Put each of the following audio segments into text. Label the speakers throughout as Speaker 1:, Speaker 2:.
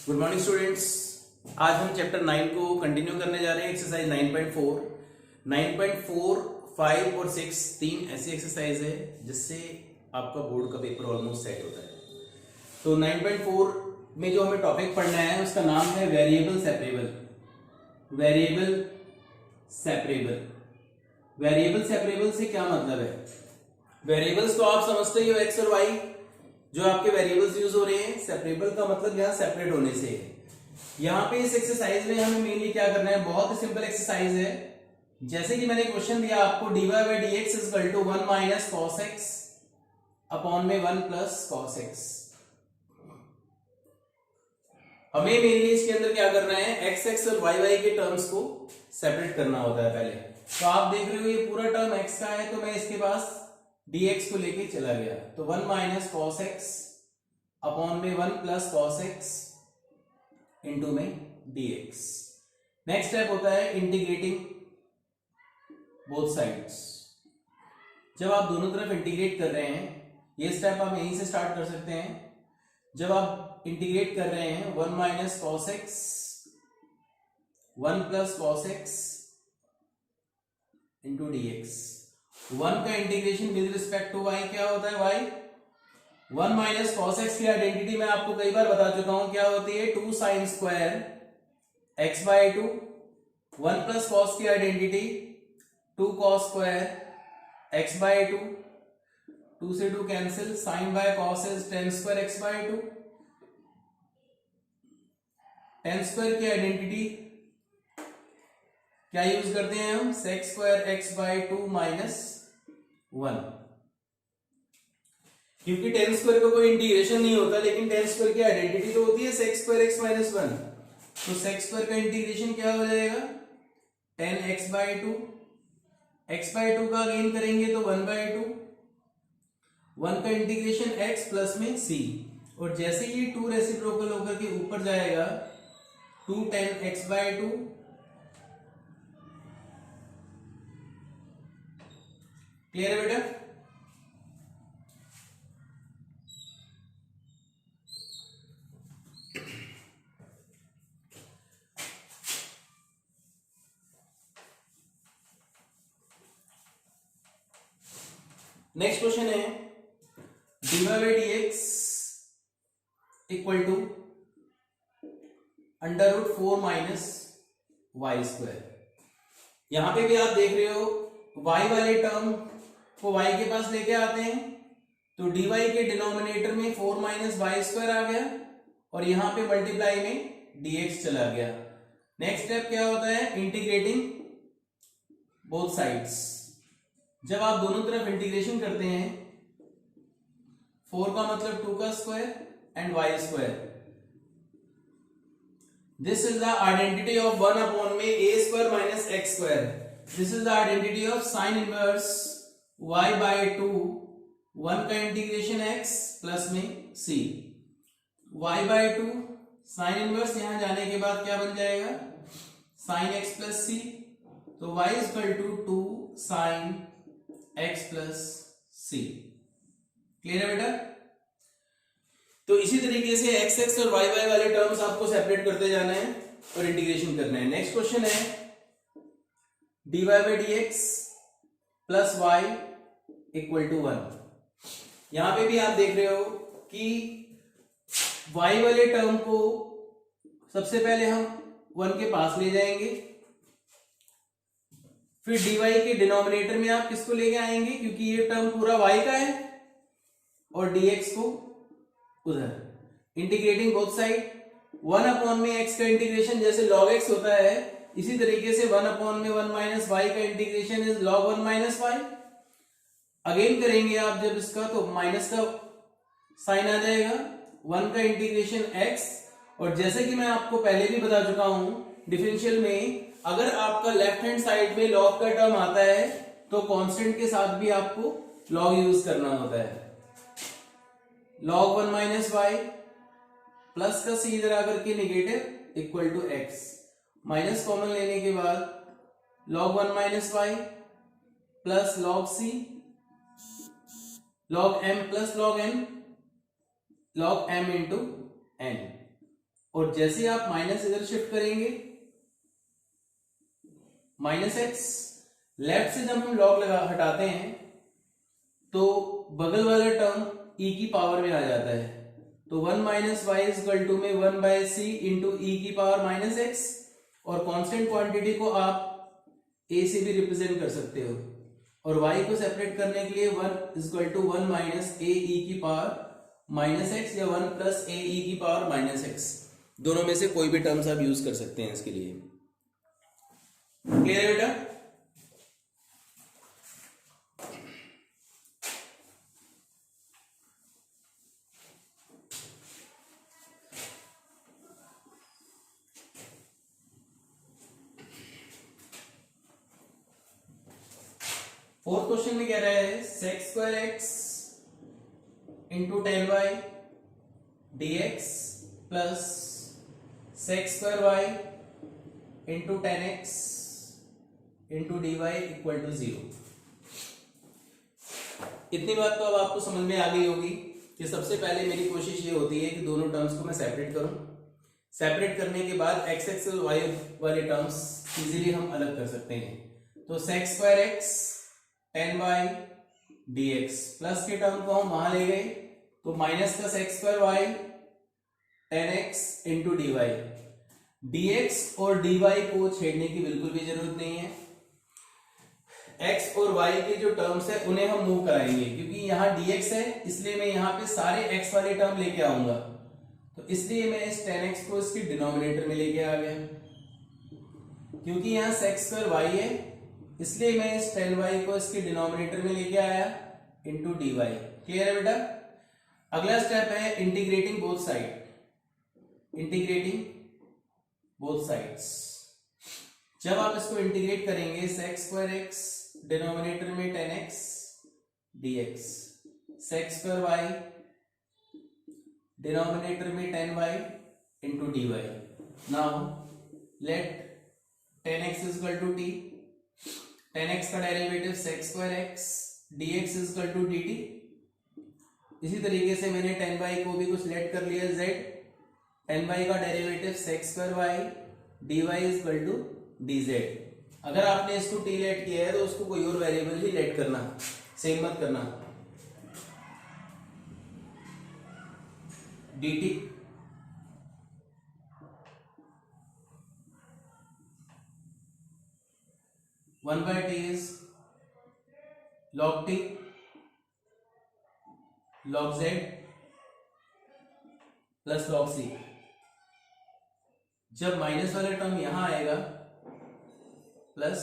Speaker 1: Good morning students. आज हम chapter 9 को कंटिन्यू करने जा रहे हैं। एक्सरसाइज 9.4, 9.4, 5 और 6 तीन ऐसी एक्सरसाइज है जिससे आपका बोर्ड का पेपर ऑलमोस्ट सेट होता है। तो 9.4 में जो हमें टॉपिक पढ़ना है उसका नाम है variable separable. Variable separable, variable separable से क्या मतलब है? वेरिएबल्स तो आप समझते ही हो, एक्स और वाई जो आपके वेरिएबल्स यूज हो रहे हैं। सेपरेबल का मतलब यहाँ सेपरेट होने से है। यहाँ पे इस एक्सरसाइज में हमें मेनली क्या करना है, बहुत ही सिंपल एक्सरसाइज है। जैसे कि मैंने क्वेश्चन दिया आपको dy by d x is equal to 1 minus cos x upon में 1 प्लस कॉस एक्स। हमें मेनली इसके अंदर क्या करना है, एक्स एक्स और वाई वाई के टर्म्स को सेपरेट करना होता है पहले। तो आप देख रहे हो ये पूरा टर्म एक्स का है, तो मैं इसके पास dx को लेके चला गया, तो 1 माइनस कॉस एक्स अपॉन में 1 प्लस कॉस एक्स इंटू में dx। नेक्स्ट स्टेप होता है इंटीग्रेटिंग बोथ साइड्स। जब आप दोनों तरफ इंटीग्रेट कर रहे हैं, ये स्टेप आप यहीं से स्टार्ट कर सकते हैं। जब आप इंटीग्रेट कर रहे हैं 1 minus cos x 1 plus cos x into dx। 1 का integration with respect to y क्या होता है, y 1 माइनस कॉस एक्स की आइडेंटिटी मैं आपको कई बार बता चुका हूं क्या होती है, 2 sine square x by 2। 1 plus cos की identity 2 cos square x by 2। 2 से 2 cancel, sine by cos is tan square x by 2। Tan square की आइडेंटिटी क्या यूज करते हैं हम, sec square x by 2 minus 1। क्योंकि टेन स्क्वायर का कोई इंटीग्रेशन नहीं होता, लेकिन टेन स्क्वायर की आइडेंटिटी तो होती है सेक स्क्वायर x माइनस 1। तो सेक स्क्वायर का इंटीग्रेशन क्या हो जाएगा, 10x बाई 2। x बाई 2 का अगेन करेंगे तो 1 बाई 2। 1 का इंटीग्रेशन x प्लस में c, और जैसे ये 2 रेसिप्रोकल होकर के ऊपर जाएगा 2 10x बाई 2। क्लियर है बेटा? नेक्स्ट क्वेश्चन है dy by d x equal to under root 4 minus y square. यहां पे भी आप देख रहे हो y वाले टर्म को y के पास लेके आते हैं, तो dy के डिनोमिनेटर में 4 माइनस वाई स्क्वायर आ गया, और यहां पे मल्टीप्लाई में dx चला गया। नेक्स्ट स्टेप क्या होता है, इंटीग्रेटिंग बोथ साइड्स। जब आप दोनों तरफ इंटीग्रेशन करते हैं, 4 का मतलब 2 का square and y square. This is the identity of 1 upon में a square minus x square. This is the identity of sine inverse y by 2। 1 का इंटीग्रेशन x प्लस में c। y by 2 sine inverse, यहां जाने के बाद क्या बन जाएगा, साइन x प्लस c। तो y is equal to 2 sine x plus c। Clear है बेटा? तो इसी तरीके से x x और y y वाले टर्म्स आपको सेपरेट करते जाना है और इंटीग्रेशन करना है। नेक्स्ट क्वेश्चन है dy by d x plus y equal to 1। यहां पे भी आप देख रहे हो कि y वाले टर्म को सबसे पहले हम 1 के पास ले जाएंगे, फिर dy के डिनोमिनेटर में आप किसको लेके आएंगे, क्योंकि ये टर्म पूरा y का है, और dx को उधर। इंटीग्रेटिंग बोथ साइड, 1 अपॉन में x का इंटीग्रेशन जैसे log x होता है, इसी तरीके से 1 अपॉन में 1 माइनस y का integration is log 1 minus y। Again करेंगे आप जब इसका, तो माइनस का साइन आ जाएगा, 1 का इंटीग्रेशन x। और जैसे कि मैं आपको पहले भी बता चुका हूं डिफरेंशियल में, अगर आपका लेफ्ट हैंड साइड में log का टर्म आता है तो कांस्टेंट के साथ भी आपको log यूज करना होता है। log 1 माइनस वाई प्लस का c इधर आकर के negative equal to x, minus common लेने के बाद log 1 minus y plus log c log m plus log n log m into n। और जैसे आप माइनस इधर शिफ्ट करेंगे माइनस एक्स, लेफ्ट से जब हम लॉग लगा हटाते हैं तो बगल वाला टर्म e की पावर में आ जाता है। तो 1 माइनस वाई इक्वल टू में 1 बाय सी इंटू ई की पावर माइनस एक्स, और कांस्टेंट क्वांटिटी को आप a से भी रिप्रेजेंट कर सकते हो, और y को सेपरेट करने के लिए 1 इक्वल टू 1 माइनस ए ई की पावर माइनस एक्स या 1 प्लस ए ई की पावर माइनस एक्स, दोनों में से कोई भी टर्म्स आप यूज कर सकते हैं इसके लिए। क्लियर है बेटा? फोर्थ क्वेश्चन में कह रहा है sec square x into 10y dx plus sec square y into 10x into dy equal to 0। इतनी बात तो अब आपको समझ में आ गई होगी कि सबसे पहले मेरी कोशिश ये होती है कि दोनों टर्म्स को मैं सेपरेट करूं। सेपरेट करने के बाद एक्स एक्स और वाई वाले टर्म्स इजीली हम अलग कर सकते हैं। तो sec square x 10y dx plus के टर्म को हम वहां ले गए, तो माइनस का sec square y 10x into d y. dx और dy को छेड़ने की बिल्कुल भी जरूरत नहीं है। x और y के जो टर्म्स है उन्हें हम मूव कराएंगे, क्योंकि यहाँ dx है इसलिए मैं यहाँ पे सारे x वाले टर्म लेके आऊंगा, तो इसलिए मैं इस 10x को इसके डिनोमिनेटर में लेके आ गया। क्योंकि यहाँ सेक्स स्क्वायर y है इसलिए मैं इस 10y को इसके डिनोमिनेटर में लेके आया इंटू डी वाई। क्लियर है बेटा? अगला स्टेप है integrating both side. Integrating both sides, जब आप इसको इंटीग्रेट करेंगे सेक्स स्क्वायर एक्स डिनोमिनेटर में 10x dx, sec square y denominator में 10y into d y. Now let 10x is equal to t, 10x का derivative sec square x dx is equal to dt। इसी तरीके से मैंने 10y को भी कुछ लेट कर लिया z, 10y का derivative sec square y dy is equal to dz। अगर आपने इसको t लेट किया है तो उसको कोई और वेरिएबल ही लेट करना, सेम मत करना। dt 1 by t is log t log z plus log c। जब माइनस वाला टर्म यहां आएगा plus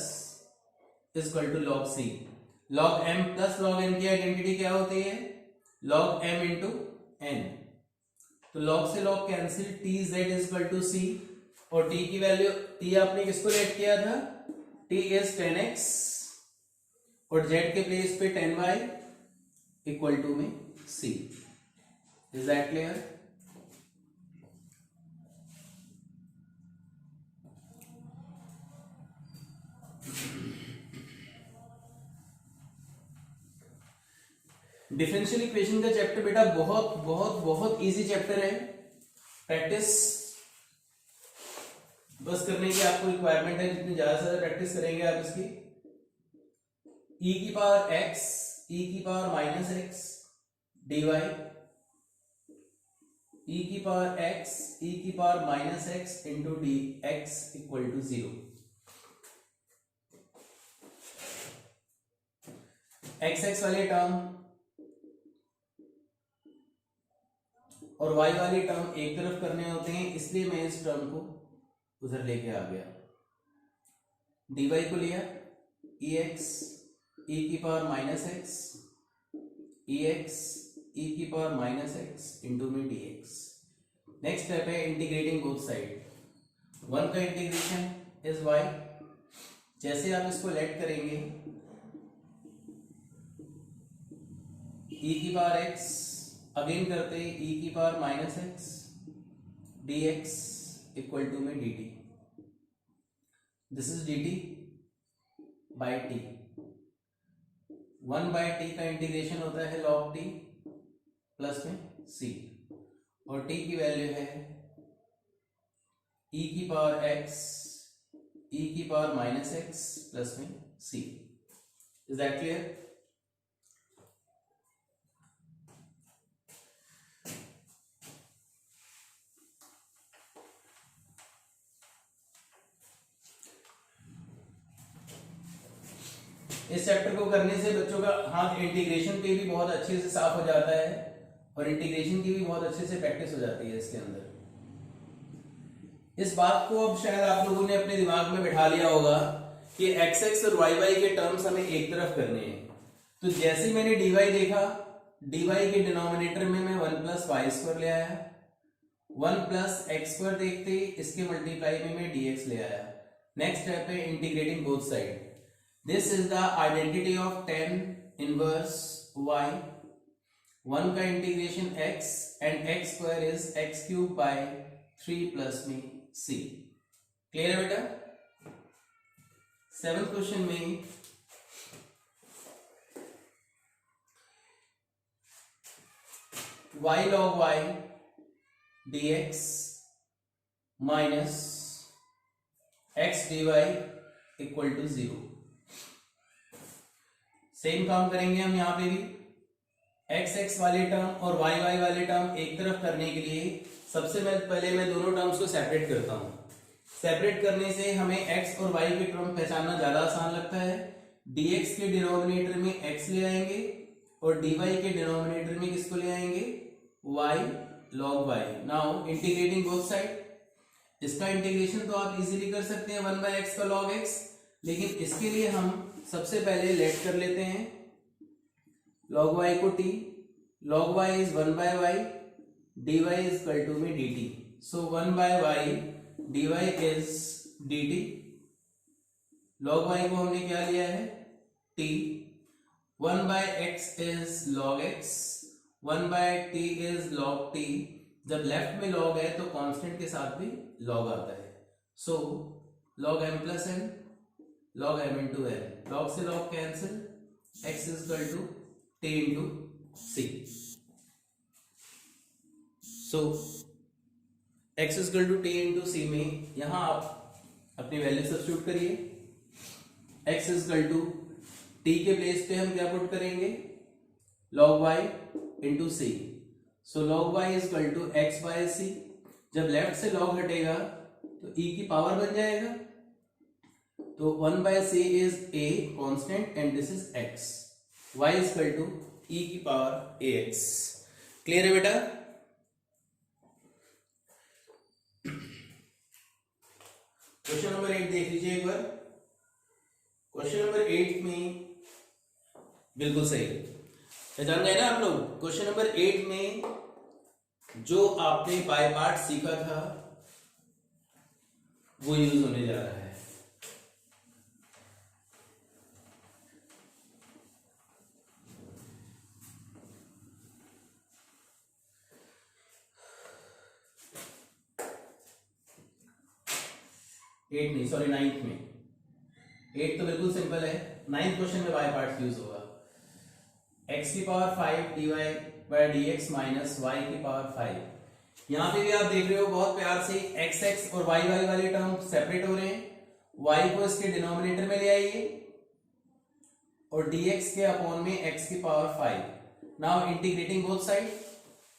Speaker 1: equal to log c। log m plus log n की आइडेंटिटी क्या होती है? log m into n। तो log से log cancel, t z equal to c, और t की वैल्यू, t आपने किसको लेट किया था? t इज 10x और z के प्लेस पे 10y इक्वल टू में c। Is that clear? Differential equation का चैप्टर बेटा बहुत बहुत बहुत इजी चैप्टर है। प्रैक्टिस बस करने की आपको रिक्वायरमेंट है, जितनी ज्यादा से ज्यादा प्रैक्टिस करेंगे आप इसकी। e की पावर x e की power minus x dy, e की पावर x e की power minus x into d x equal to 0। X x वाले टर्म और y वाली टर्म एक तरफ करने होते हैं, इसलिए मैं इस टर्म को उधर लेके आ गया। dy को लिया ex e की power minus x ex e की पावर माइनस एक्स इंटू में dx। नेक्स्ट स्टेप है इंटीग्रेटिंग बोथ साइड। 1 का इंटीग्रेशन इज y। जैसे आप इसको लेट करेंगे e की पावर x, अगेन करते हैं e की power minus x dx equal to में dt। This is dt by t। 1 by t का इंटीग्रेशन होता है log t प्लस में c, और t की वैल्यू है ई की पावर एक्स ई की पावर माइनस एक्स प्लस में सी। Is that clear? इस चैप्टर को करने से बच्चों का हाथ इंटीग्रेशन पे भी बहुत अच्छे से साफ हो जाता है और इंटीग्रेशन की भी बहुत अच्छे से प्रैक्टिस हो जाती है इसके अंदर। इस बात को अब शायद आप लोगों ने अपने दिमाग में बिठा लिया होगा कि एक्स एक्स और वाई वाई के टर्म्स हमें एक तरफ करने हैं। तो जैसे मैंने dy देखा, dy के डिनोमिनेटर में मैं 1 प्लस वाई स्क्वायर ले आया, 1 प्लस एक्स स्क्वायर देखते इसके मल्टीप्लाई में मैं dx ले आया। नेक्स्ट स्टेप है integrating both side. This is the identity of tan inverse y। 1 का इंटीग्रेशन x एंड x स्क्वायर is x cube by 3 plus में c। क्लियर है बेटा? 7th क्वेश्चन में y log y dx minus x dy equal to 0। Same काम करेंगे हम यहां पे भी। x x वाले टर्म और y y वाले टर्म एक तरफ करने के लिए सबसे पहले मैं दोनों टर्म्स को सेपरेट करता हूं। सेपरेट करने से हमें x और y के टर्म पहचानना ज्यादा आसान लगता है। dx के डिनोमिनेटर में x ले आएंगे और dy के डिनोमिनेटर में किसको ले आएंगे? y log y। Now integrating both side. इसका इंटीग्रेशन तो आप इजीली कर सकते हैं 1 बाय एक्स का log x, लेकिन इसके लिए हम सबसे पहले लेट कर लेते हैं log y को t। log y is 1 by y, dy is equal to में dt। So 1 by y dy is dt। log y को हमने क्या लिया है? t। 1 by x is log x, 1 by t is log t। जब left में log है तो कांस्टेंट के साथ भी log आता है। So log m plus n, log m into n, log से log cancel, x is equal to t into c। So x is equal to t into c में यहां आप अपनी वैल्यू सब्स्टिट्यूट करिए। x is equal to t के place पे हम क्या पुट करेंगे? log y into c। So log y is equal to x by c। जब लेफ्ट से log हटेगा तो e की पावर बन जाएगा। तो 1 by c is a constant and this is x। y is equal to e की power ax। Clear है बेटा? क्वेश्चन नंबर 8 देख लीजिए एक बार। क्वेश्चन नंबर 8 में बिल्कुल सही पहचान गए ना आप लोग? क्वेश्चन नंबर 8 में जो आपने बाय पार्ट सीखा था वो यूज होने जा रहा है। एट नहीं, सॉरी 9th में। 8 तो बिल्कुल सिंपल है, 9th क्वेश्चन में बाय पार्ट्स यूज होगा। x की power 5 dy by dx minus y की पावर 5। यहां पे भी आप देख रहे हो बहुत प्यार से x x और y y वाले टर्म सेपरेट हो रहे हैं। y को इसके डिनोमिनेटर में ले आइए और dx के अपॉन में x की power 5। Now integrating both side.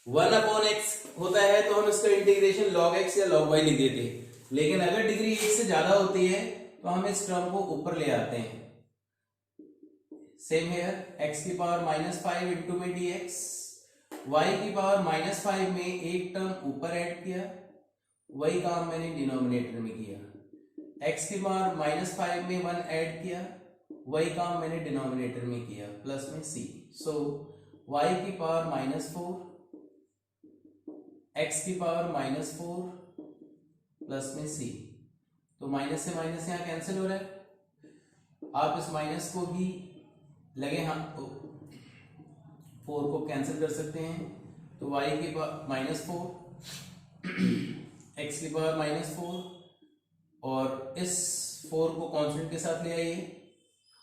Speaker 1: 1 upon x होता है तो हम इसका इंटीग्रेशन log x या log y लिख देते हैं, लेकिन अगर डिग्री 1 से ज्यादा होती है तो हम इस टर्म को ऊपर ले आते हैं। सेम हेयर, x की पावर -5 इंटू में dx, y की पावर -5 में एक टर्म ऊपर ऐड किया, वही काम मैंने डिनोमिनेटर में किया। x की पावर -5 में 1 ऐड किया, वही काम मैंने डिनोमिनेटर में किया, प्लस में c। सो y की पावर -4, x की पावर -4 प्लस में c। तो माइनस से माइनस यहाँ कैंसिल हो रहा है। आप इस माइनस को भी लगे हम तो 4 को कैंसिल कर सकते हैं। तो y की पावर -4, x की पावर -4 और इस 4 को कांस्टेंट के साथ ले आइए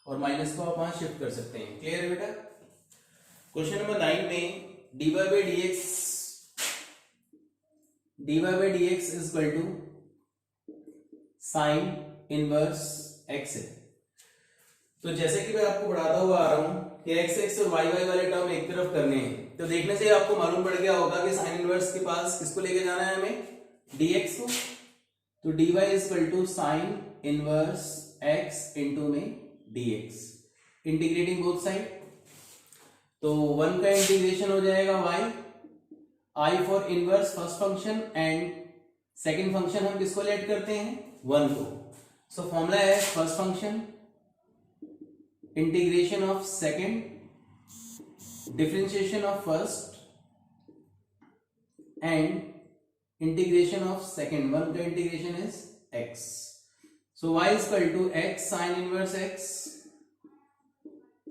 Speaker 1: और माइनस को आप वहां शिफ्ट कर सकते हैं। क्लियर है बेटा? क्वेश्चन नंबर 9 में dy by dx is equal to sine inverse x है। तो जैसे कि मैं आपको बढ़ाता हुआ आ रहा हूं कि एक्स एक्स और वाई वाई वाले टर्म एक तरफ करने हैं, तो देखने से आपको मालूम पड़ गया होगा कि साइन इनवर्स के पास किसको लेके जाना है हमें, dx को। तो dy is equal to sine inverse x into में dx, इंटीग्रेटिंग बोथ साइड। तो 1 का इंटीग्रेशन हो जाएगा y, i for inverse first function and second function हम किसको लेट करते हैं, 1 को। सो फॉर्मूला है first function integration of second differentiation of first and integration of second, 1 का integration is x। So y is equal to x sine inverse x।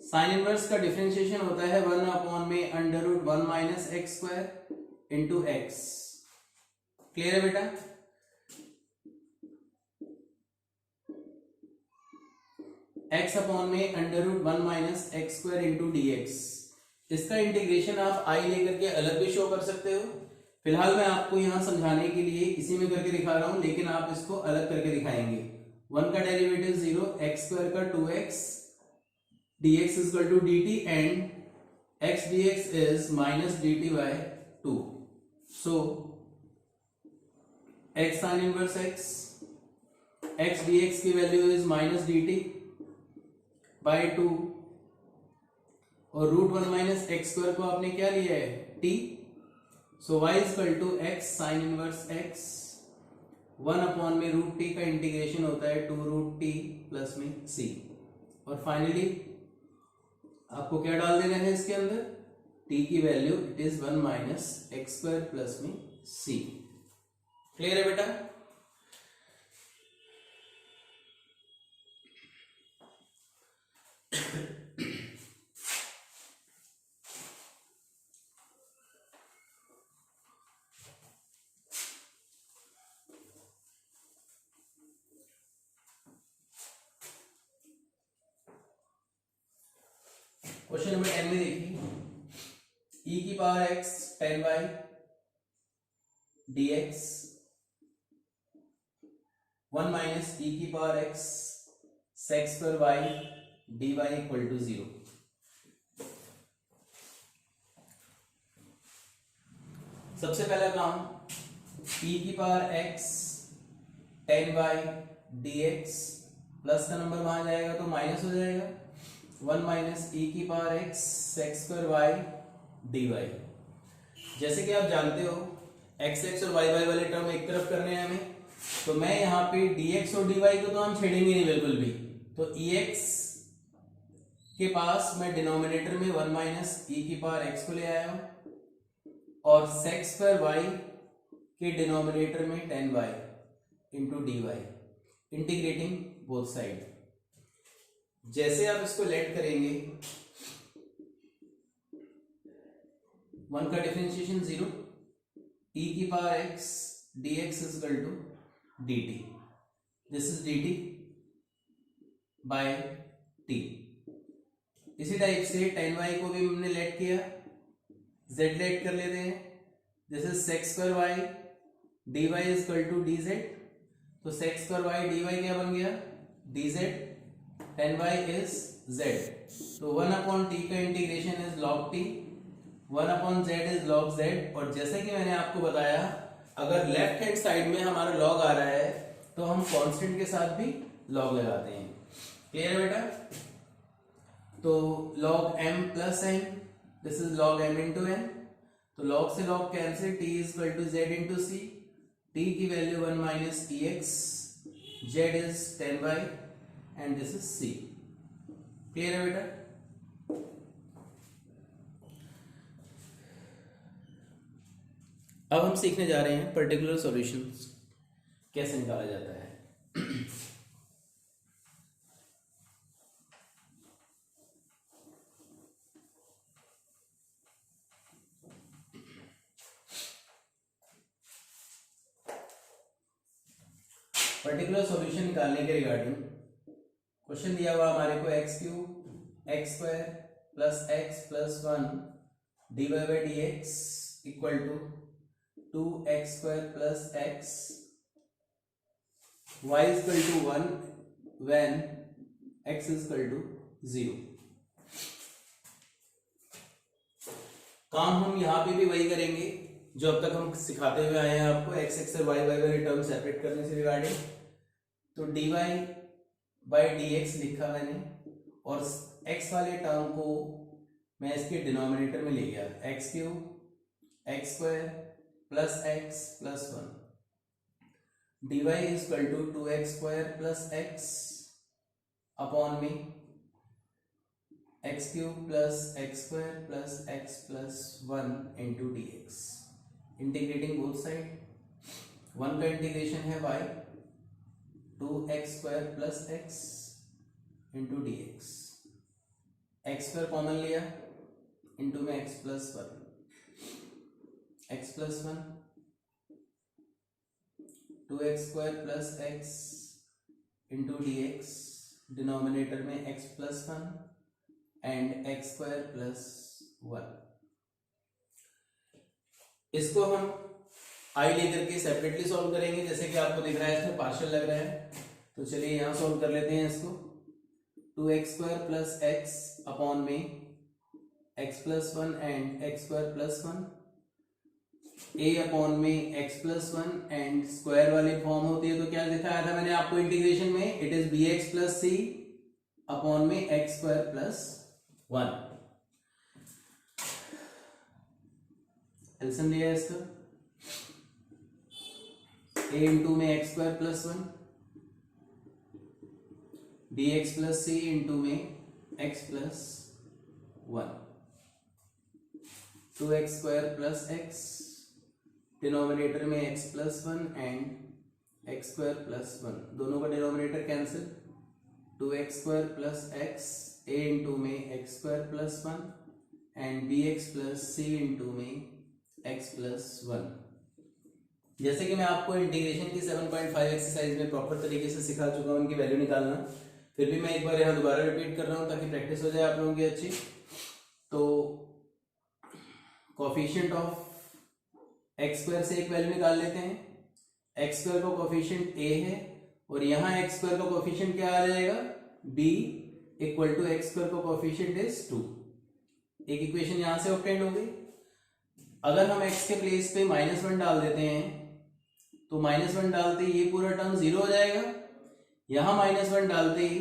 Speaker 1: Sine inverse का differentiation होता है 1 अपॉन में under root 1 minus x square into x. Clear है बेटा? x upon में under root 1 minus x square into dx। इसका integration आप i लेकर के अलग भी शो कर सकते हो। फिलहाल मैं आपको यहां समझाने के लिए इसी में करके दिखा रहा हूं, लेकिन आप इसको अलग करके दिखाएंगे। 1 का डेरिवेटिव 0, एक्स स्क्वायर का 2x, dx is equal to dt and x dx is minus dt by 2। So x sine inverse x, x dx की value is minus dt by 2, और रूट 1 माइनस एक्स स्क्वायर को आपने क्या लिया है, t। So y is equal to x sine inverse x, 1 upon में root t का integration होता है 2 रूट t प्लस में c, और फाइनली आपको क्या डाल देना है इसके अंदर, t की value it is 1 minus x square plus में c। क्लियर है बेटा? क्वेश्चन नंबर 10 में देखिए, e की power x 10y dx 1 minus e की power x sec square y dy equal to 0। सबसे पहला काम, e की power x 10y dx, plus का नंबर वहां जाएगा तो माइनस हो जाएगा, 1 माइनस e की power x sec square y dy। जैसे कि आप जानते हो x x और y y वाले टर्म एक तरफ करने हैं हमें, तो मैं यहाँ पे dx और dy को तो हम छेड़ेंगे नहीं बिल्कुल भी। तो ex के पास मैं डिनोमिनेटर में 1 माइनस e की पावर x को ले आया हूं, और sec स्क्वायर y के डिनोमिनेटर में 10y into dy, integrating both side. जैसे आप इसको लेट करेंगे, 1 का डिफरेंशिएशन 0, e की power x dx is equal to dt, this is dt by t। इसी टाइप से 10y को भी हमने लेट किया, z लेट कर लेते हैं, this is sec square y dy is equal to dz। तो sec स्क्वायर y dy क्या बन गया, dz, 10y is z। तो 1 अपॉन t का integration is log t, 1 upon z is log z। और जैसे कि मैंने आपको बताया, अगर लेफ्ट हैंड साइड में हमारा log आ रहा है तो हम कांस्टेंट के साथ भी log लगाते हैं। क्लियर है बेटा? तो log m plus n, this is log m into n। तो log से log cancel, t is equal to z into c, t की value 1 minus ex, z is 10y and this is c। Clear है बेटा? अब हम सीखने जा रहे हैं पर्टिकुलर सॉल्यूशंस कैसे निकाला जाता है। पर्टिकुलर सॉल्यूशन निकालने के रिगार्डिंग क्वेश्चन दिया हुआ हमारे को x cube x square plus x plus 1 dy by d x equal to 2x square plus x y is equal to 1 when x is equal to 0। काम हम यहाँ पे भी वही करेंगे जो अब तक हम सिखाते हुए आए हैं आपको, एक्स एक्स और वाई वाई वाले टर्म सेपरेट करने से रिगार्डिंग। तो dy बाई डी एक्स लिखा मैंने, और x वाले टर्म को मैं इसके डिनोमिनेटर में ले गया, x cube x square plus x plus 1। dy is equal to 2x square plus x upon में x cube plus x square plus x plus 1 into d x. Integrating both side, 1 का integration है y, 2x square plus x into d x. X square common लिया, into में x plus 1, x plus 1, 2x square plus x into d x, denominator में x plus 1 and x square plus 1। इसको हम आई लेकर के separately solve करेंगे, जैसे कि आपको दिख रहा है इसमें पार्शियल लग रहा है। तो चलिए यहां सॉल्व कर लेते हैं इसको। 2x square plus x upon में x plus 1 and x square plus 1, a upon में x प्लस 1 एंड स्क्वायर वाली फॉर्म होती है तो क्या दिखाया था मैंने आपको इंटीग्रेशन में, it is bx plus c upon में x स्क्वायर प्लस 1। एल्सियम लिया है इसका, a इंटू में x square plus 1, dx plus c into में x plus 1, 2x square plus x, denominator में x plus 1 and x square plus 1, दोनों का denominator cancel, 2x square plus x, a into में x square plus 1 and bx plus c into में x plus 1। जैसे कि मैं आपको integration की 7.5 एक्सरसाइज में प्रॉपर तरीके से सिखा चुका हूं उनकी वैल्यू निकालना, फिर भी मैं एक बार यहाँ दोबारा रिपीट कर रहा हूँ ताकि प्रैक्टिस हो जाए आप लोगों की अच्छी। तो कोफिशिएंट ऑफ एक्स स्क्वायर से एक वैल्यू निकाल लेते हैं। एक्स स्क्वायर का कोफिशिएंट a है और यहाँ एक्स स्क्वायर का कोफिशिएंट क्या आ जाएगा, b equal to x square का कोफिशिएंट इज 2। एक इक्वेशन यहां से ऑब्टेन हो गई। अगर हम x के प्लेस पे -1 डाल देते हैं तो -1 डालते ही ये पूरा टर्म 0 हो जाएगा, यहां -1 डालते ही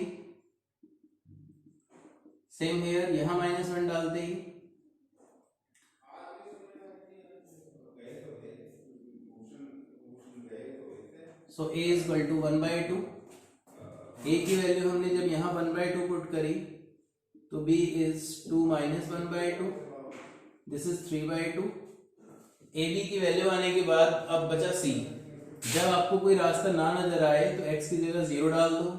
Speaker 1: सेम हियर, यहां -1 डालते ही so a is equal to 1/2। a की वैल्यू हमने जब यहां 1/2 पुट करी तो b is 2 minus 1/2, this is 3/2। A b की वैल्यू आने के बाद अब बचा c। जब आपको कोई रास्ता ना नजर आए तो x की जगह 0 डाल दो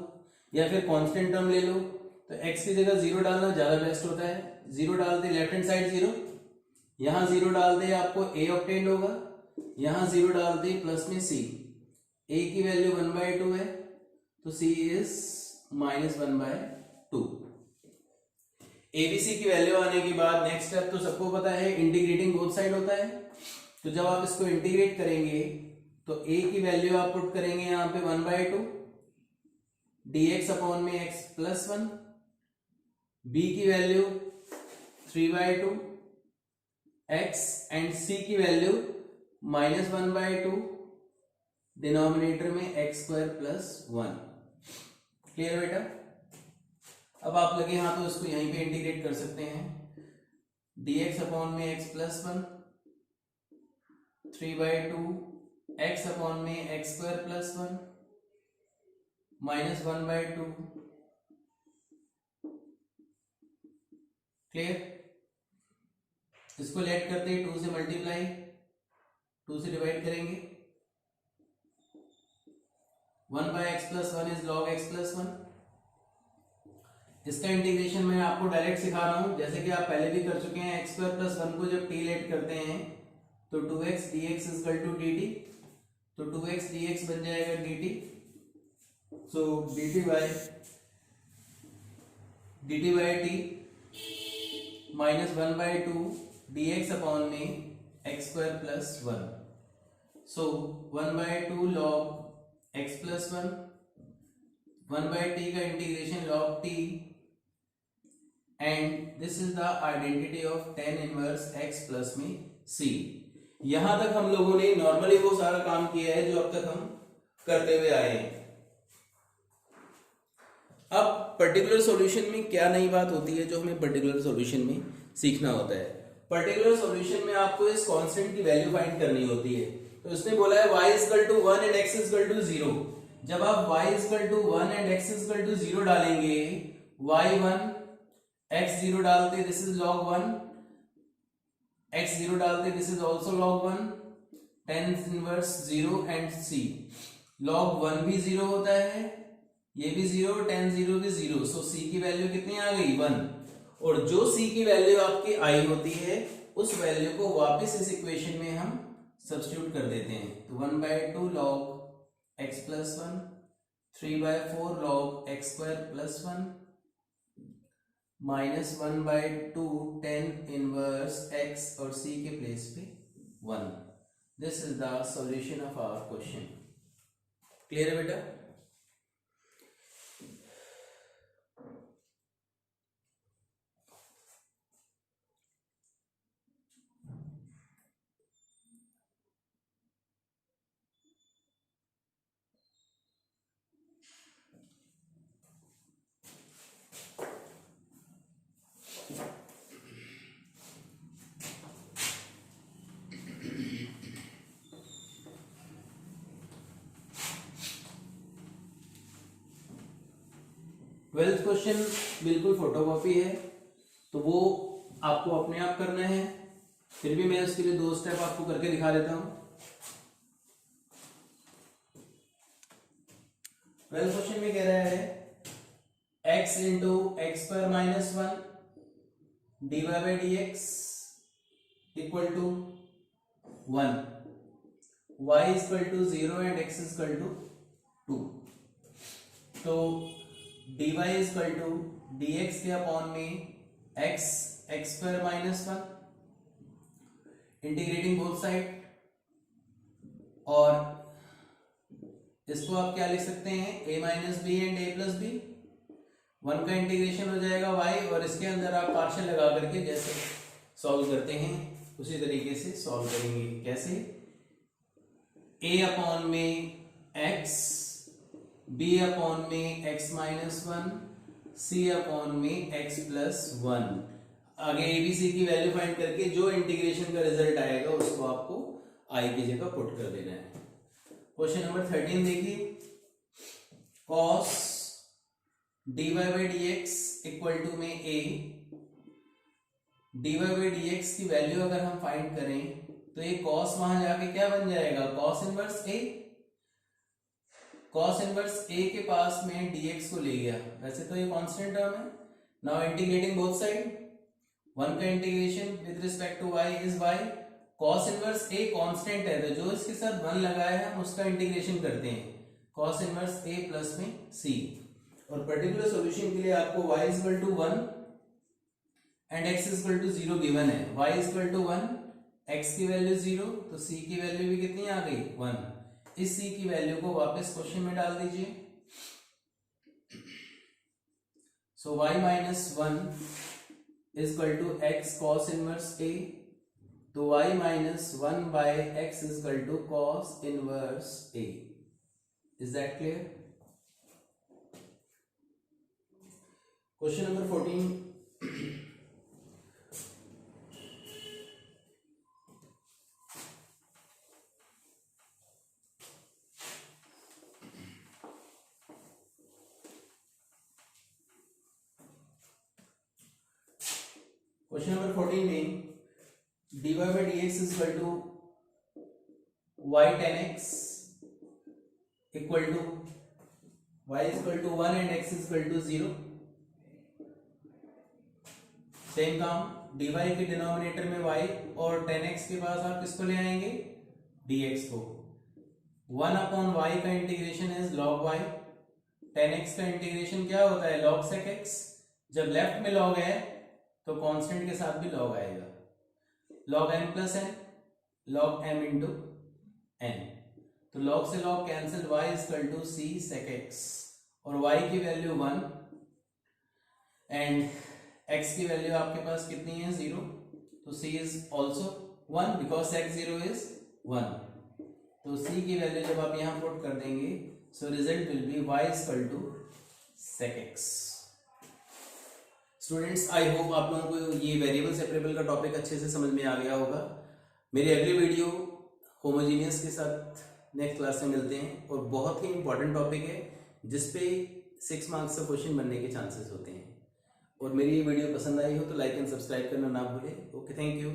Speaker 1: या फिर कांस्टेंट टर्म ले लो, तो x की जगह 0 डालना ज्यादा बेस्ट होता है। 0 डालते लेफ्ट हैंड साइड 0, यहां 0 डालते आपको a ऑब्टेन होगा, यहां 0 डालते प्लस में c। a की वैल्यू 1/2 है तो c इज -1/2। एबीसी की वैल्यू आने के बाद नेक्स्ट स्टेप तो सबको पता है, इंटीग्रेटिंग बोथ साइड होता है। तो जब आप इसको इंटीग्रेट करेंगे तो a की वैल्यू आप पुट करेंगे यहां पे 1/2, dx अपॉन में x प्लस 1, b की वैल्यू 3/2 x एंड c की वैल्यू -1/2, डिनोमिनेटर में x स्क्वायर प्लस 1। क्लियर बेटा? अब आप लगे हां तो इसको यहीं पे इंटीग्रेट कर सकते हैं। dx अपॉन में x प्लस 1, 3/2 x अपॉन में x स्क्वायर प्लस 1 -1/2। क्लियर? इसको लेट करते हैं 2 से मल्टीप्लाई, 2 से डिवाइड करेंगे। 1/x plus 1 is log x plus 1। इसका इंटीग्रेशन मैं आपको डायरेक्ट सिखा रहा हूं, जैसे कि आप पहले भी कर चुके हैं। x स्क्वायर प्लस 1 को जब t लेट करते हैं तो 2x dx is equal to dt, तो 2x dx बन जाएगा dt। So dt by t -1/2 dx upon में x square plus 1। So 1/2 log x plus 1 1/t का integration log t and this is the identity of tan inverse x plus में c। यहां तक हम लोगों ने नॉर्मली वो सारा काम किया है जो अब तक हम करते हुए आए हैं। अब पर्टिकुलर सॉल्यूशन में क्या नई बात होती है जो हमें पर्टिकुलर सॉल्यूशन में सीखना होता है। पर्टिकुलर सॉल्यूशन में आपको इस कांस्टेंट की वैल्यू फाइंड करनी होती है। तो इसने बोला है y equal to 1 and x equal to 0। जब आप y equal to 1 and x equal to 0 डालेंगे, y1 x0 डालते दिस इज log 1, x0 डालते this is also log 1, tan inverse 0 and c। log 1 भी 0 होता है, ये भी 0, tan 0 भी 0, सो c की वैल्यू कितनी आ गई 1। और जो c की वैल्यू आपकी आई होती है उस वैल्यू को वापस इस इक्वेशन में हम सब्स्टिट्यूट कर देते हैं। तो 1/2 log x plus 1, 3/4 log x square plus 1 minus 1/2 tan inverse x और c के प्लेस पे 1। This is the solution of our question. Clear है बेटा? ट्वेल्थ क्वेश्चन बिल्कुल फोटोकॉपी है तो वो आपको अपने आप करना है, फिर भी मैं उसके लिए 2 स्टेप आपको करके दिखा देता हूं। ट्वेल्थ क्वेश्चन में कह रहा है x into x square minus 1 dy by d x equal to 1, y equal to 0 and x equal to 2। तो dy equal to d x के अपॉन में x square minus 1 integrating both side, और इसको आप क्या लिख सकते हैं a minus b and a plus b. 1 का इंटीग्रेशन हो जाएगा y और इसके अंदर आप पार्शियल लगा करके जैसे सॉल्व करते हैं उसी तरीके से सॉल्व करेंगे। कैसे? a अपॉन में x, b अपॉन में x माइनस 1, c अपॉन में x प्लस 1। आगे abc की वैल्यू फाइंड करके जो इंटीग्रेशन का रिजल्ट आएगा उसको आपको i की जगह पुट कर देना है। क्वेश्चन नंबर 13 देखिए, cos dy by d x equal to में a, dy by d x की वैल्यू अगर हम फाइंड करें तो ये cos वहां जाके क्या बन जाएगा cos inverse a। cos inverse a के पास में dx को ले गया, वैसे तो ये कांस्टेंट टर्म है। नाउ इंटीग्रेटिंग बोथ साइड, 1 का integration with respect to y is y। cos inverse a constant है तो जो इसके साथ 1 लगाया है हम उसका इंटीग्रेशन करते हैं, cos इनवर्स a प्लस में c। और पर्टिकुलर सॉल्यूशन के लिए आपको y equal to 1 and x equal to 0 given है। y इक्वल टू 1, x की वैल्यू 0 तो c की वैल्यू भी कितनी आ गई 1। इस c की वैल्यू को वापस क्वेश्चन में डाल दीजिए। So y minus 1 equal to x cos inverse a, तो y minus 1 by x equal to cos inverse a। Is that clear? Question number 14, question number 14 में dy by d x equal to y tan x equal to y equal to 1 and x equal to 0। Same काम, dy के denominator में y और tan x के पास आप किसको ले आएंगे dx को। 1 अपॉन y का integration is log y, tan x का इंटीग्रेशन क्या होता है log sec x। जब लेफ्ट में log है तो कांस्टेंट के साथ भी log आएगा, log m plus n, log m into n। तो log से log cancel, y equal to c sec x और y की वैल्यू 1 एंड x की वैल्यू आपके पास कितनी है 0, तो c is also 1 because x 0 is 1। तो c की वैल्यू जब आप यहां पुट कर देंगे so result will be y equal to sec x। Students I hope आप लोगों को ये वेरिएबल सेपरेबल का टॉपिक अच्छे से समझ में आ गया होगा। मेरी अगली वीडियो होमोजीनियस के साथ नेक्स्ट क्लास में मिलते हैं और बहुत ही इंपॉर्टेंट टॉपिक है जिसपे 6 मार्क्स का क्वेश्चन बनने के चांसेस होते हैं। और मेरी ये वीडियो पसंद आई हो तो लाइक एंड सब्सक्राइब करना ना भूलें। Okay, thank you.